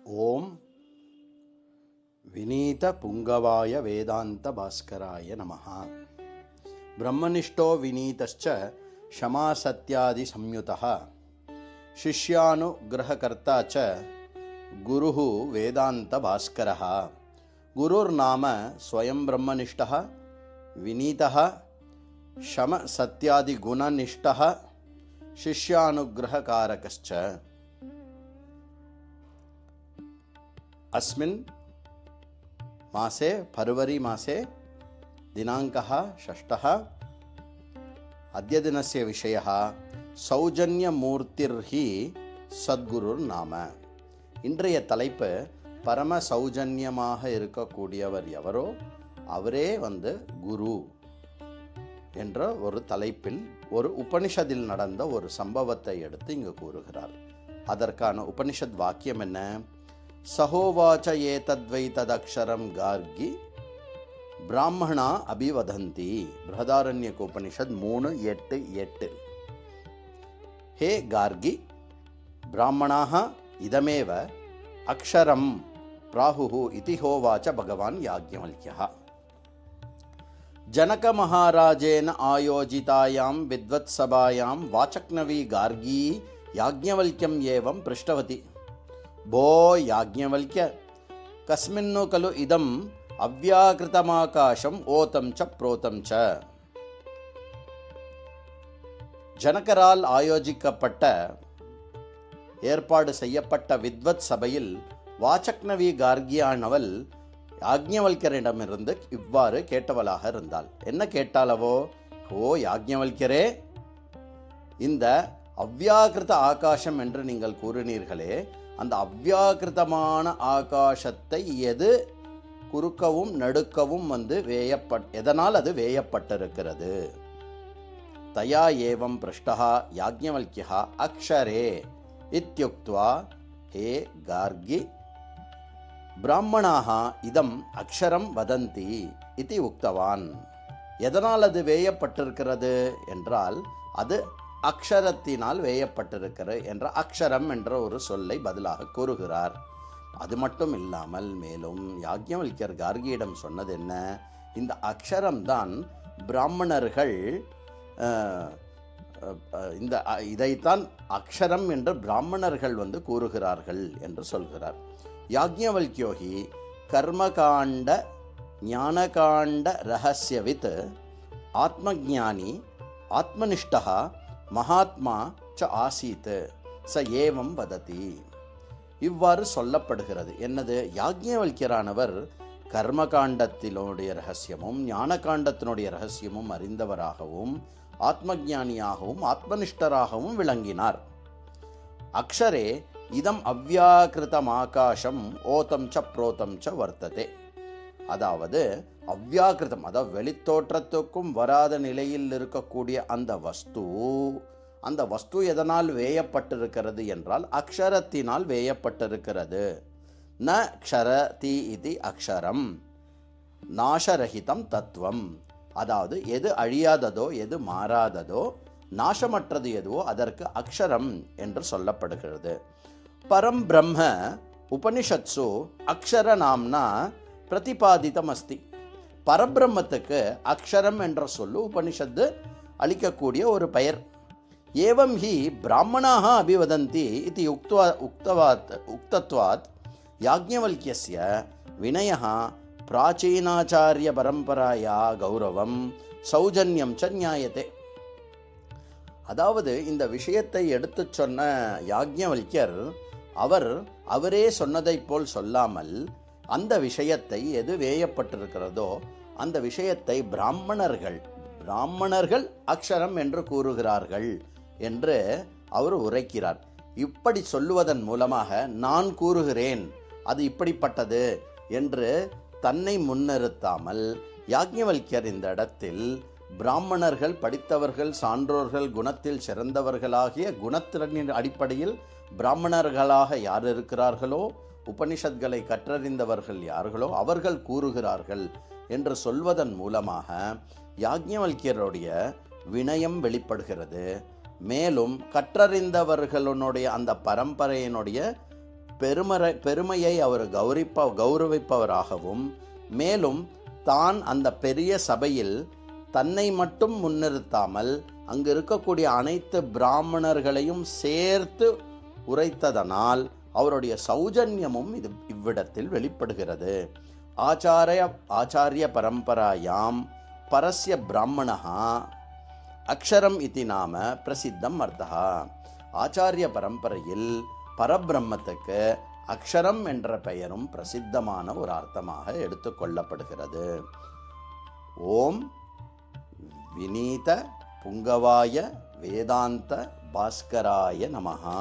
ஓம் விநீத புங்கவாய வேதாந்த பாஸ்கராய நமஹ. பிரம்மனிஷ்டோ விநீதஸ்ச க்ஷமா சத்யாதி சம்யுதः சிஷ்யானுக்ரஹகர்த்தா ச குருः வேதாந்த பாஸ்கரः. குருர்நாம ஸ்வயம் பிரம்மனிஷ்டः விநீதः க்ஷம சத்யாதி குணநிஷ்டः சிஷ்யானுக்ரஹகாரகஸ்ச. अस्मिन् मासे फरवरी मासे दिनाङ्कः 6. अद्य दिनस्य विषयः सौजन्यमूर्तिर्हि सद्गुरुर्नाम. இன்றைய தலைப்பு பரம சௌஜன்யமாக இருக்கக்கூடியவர் எவரோ அவரே குரு என்ற ஒரு தலைப்பில் ஒரு உபனிஷத்தில் நடந்த ஒரு சம்பவத்தை எடுத்து இங்கு கூறுகிறார். அதற்கான உபனிஷத் வாக்கியம் என்ன? சஹோவாச்ச ஏதத்வை ததக்ஷரம் கார்கி பிராமணா அபிவதந்தி. பிரஹதாரண்யக உபனிஷத் 3:8. ஹே கார்கி, பிராமணாः இதமேவ அக்ஷரம் பிராஹுः இதி ஹோவாச்ச பகவான் யாக்ஞவல்க்யः. ஜனக மகாராஜேன ஆயோஜிதாயாம் வித்வத்சபாயாம் வாச்சக்னவி கார்கி யாக்ஞவல்க்யம் ஏவம் பிருஷ்டவதி. भो याज्ञवल्क्य, कस्मिन्नु खलु इदम् अव्याकृतमाकाशम् ओतं च प्रोतं च. ஜனகரால் ஆயோஜிக்கப்பட்ட ஏற்பாடு செய்யப்பட்ட வித்வத் சபையில் வாச்சக்னவி கார்கியானவள் யாக்ஞவல்கரிடமிருந்து இவ்வாறு கேட்டவளாக இருந்தாள். என்ன கேட்டாலவோ? ஓ யாக்ஞவல்கரே, இந்த அவ்யாகிருத ஆகாசம் என்று நீங்கள் கூறினீர்களே, அந்த அவ்யாகிருதமான ஆகாசத்தை எது குறுக்கவும் நடுக்கவும் எதனால் அது வேயப்பட்டிருக்கிறது? தயா ஏவம் பிருஷ்டா யாக்ஞவல்க்யः அக்ஷரே இத்யுக்த்வா ஹே கார்கி பிராமணாः இதம் அக்ஷரம் வதந்தி இதி உக்தவான். எதனால் அது வேயப்பட்டிருக்கிறது என்றால் அது அக்ஷரத்தினால் வேயப்பட்டிருக்கிறது என்ற அக்ஷரம் என்ற ஒரு சொல்லை பதிலாக கூறுகிறார். அது மட்டும் இல்லாமல் மேலும் யாக்ஞவல்க்யர் கார்கியிடம் சொன்னது என்ன? இந்த அக்ஷரம்தான் பிராமணர்கள் இதைத்தான் அக்ஷரம் என்று பிராமணர்கள் கூறுகிறார்கள் என்று சொல்கிறார். யாக்ஞவல்க்யோஹி கர்மகாண்ட ஞானகாண்ட ரகசியவித் ஆத்மஜானி ஆத்மனிஷ்டः மகாத்மா ச ஆசீத் ச ஏவம் வததி. இவ்வாறு சொல்லப்படுகிறது. என்னது? யாக்ஞவல்க்யரானவர் கர்மகாண்டத்தினுடைய ரகசியமும் ஞானகாண்டத்தினுடைய ரகசியமும் அறிந்தவராகவும் ஆத்மஜானியாகவும் ஆத்மனிஷ்டராகவும் விளங்கினார். அக்ஷரே இதம் அவ்யாகிருதம் ஆகாசம் ஓதம் ச புரோதம் ச வர்த்ததே. அதாவது அவ்யாகிருதம், அதாவது வெளித்தோற்றத்துக்கும் வராத நிலையில் இருக்கக்கூடிய அந்த வஸ்து எதனால் வேயப்பட்டிருக்கிறது என்றால் அக்ஷரத்தினால் வேயப்பட்டிருக்கிறது. ந க்ஷரதி இது அக்ஷரம் நாசரஹிதம் தத்துவம். அதாவது எது அழியாததோ எது மாறாததோ நாசமற்றது எதுவோ அதற்கு அக்ஷரம் என்று சொல்லப்படுகிறது. பரம் பிரம்ம உபனிஷத்சு அக்ஷர நாம்னா பிரதிபாதிதம் அஸ்தி. பரபிரம்மத்துக்கு அக்ஷரம் என்ற சொல்லு உபனிஷத்து அளிக்கக்கூடிய ஒரு பெயர். ஏவம் ஹி பிராமணாः அபிவதந்தி இது உக்தத்வாத் யாக்ஞவல்க்யஸ்ய வினயः பிராச்சீனாச்சாரிய பரம்பராயா கௌரவம் சௌஜன்யம் ச ஞாயதே. அதாவது இந்த விஷயத்தை எடுத்துச் சொன்ன யாக்ஞவல்க்யர் அவரே சொன்னதைப் போல் சொல்லாமல் அந்த விஷயத்தை எது வேயப்பட்டிருக்கிறதோ அந்த விஷயத்தை பிராமணர்கள் அக்ஷரம் என்று கூறுகிறார்கள் என்று அவர் உரைக்கிறார். இப்படி சொல்லுவதன் மூலமாக நான் கூறுகிறேன் அது இப்படிப்பட்டது என்று தன்னை முன்னிறுத்தாமல் யாக்ஞவல்க்யர் இந்த இடத்தில் பிராமணர்கள் படித்தவர்கள், சான்றோர்கள், குணத்தில் சிறந்தவர்களாகிய குணத்தின் அடிப்படையில் பிராமணர்களாக யார் இருக்கிறார்களோ, உபனிஷத்களை கற்றறிந்தவர்கள் யார்களோ அவர்கள் கூறுகிறார்கள் என்று சொல்வதன் மூலமாக யாக்ஞவல்க்யருடைய வினயம் வெளிப்படுகிறது. மேலும் கற்றறிந்தவர்களுடைய அந்த பரம்பரையினுடைய பெருமையை அவர் கௌரவிப்பவராகவும், மேலும் தான் அந்த பெரிய சபையில் தன்னை மட்டும் முன்னிறுத்தாமல் அங்கு இருக்கக்கூடிய அனைத்து பிராமணர்களையும் சேர்த்து உரைத்ததனால் அவருடைய சௌஜன்யமும் இவ்விடத்தில் வெளிப்படுகிறது. ஆச்சாரிய பரம்பராயாம் பரஸ்ய பிராமணா அக்ஷரம் இதி நாம பிரசித்தம் அர்த்தா. ஆச்சாரிய பரம்பரையில் பரபிரம்மத்துக்கு அக்ஷரம் என்ற பெயரும் பிரசித்தமான ஒரு அர்த்தமாக எடுத்துக்கொள்ளப்படுகிறது. ஓம் வினீத புங்கவாய வேதாந்த பாஸ்கராய நமஹா.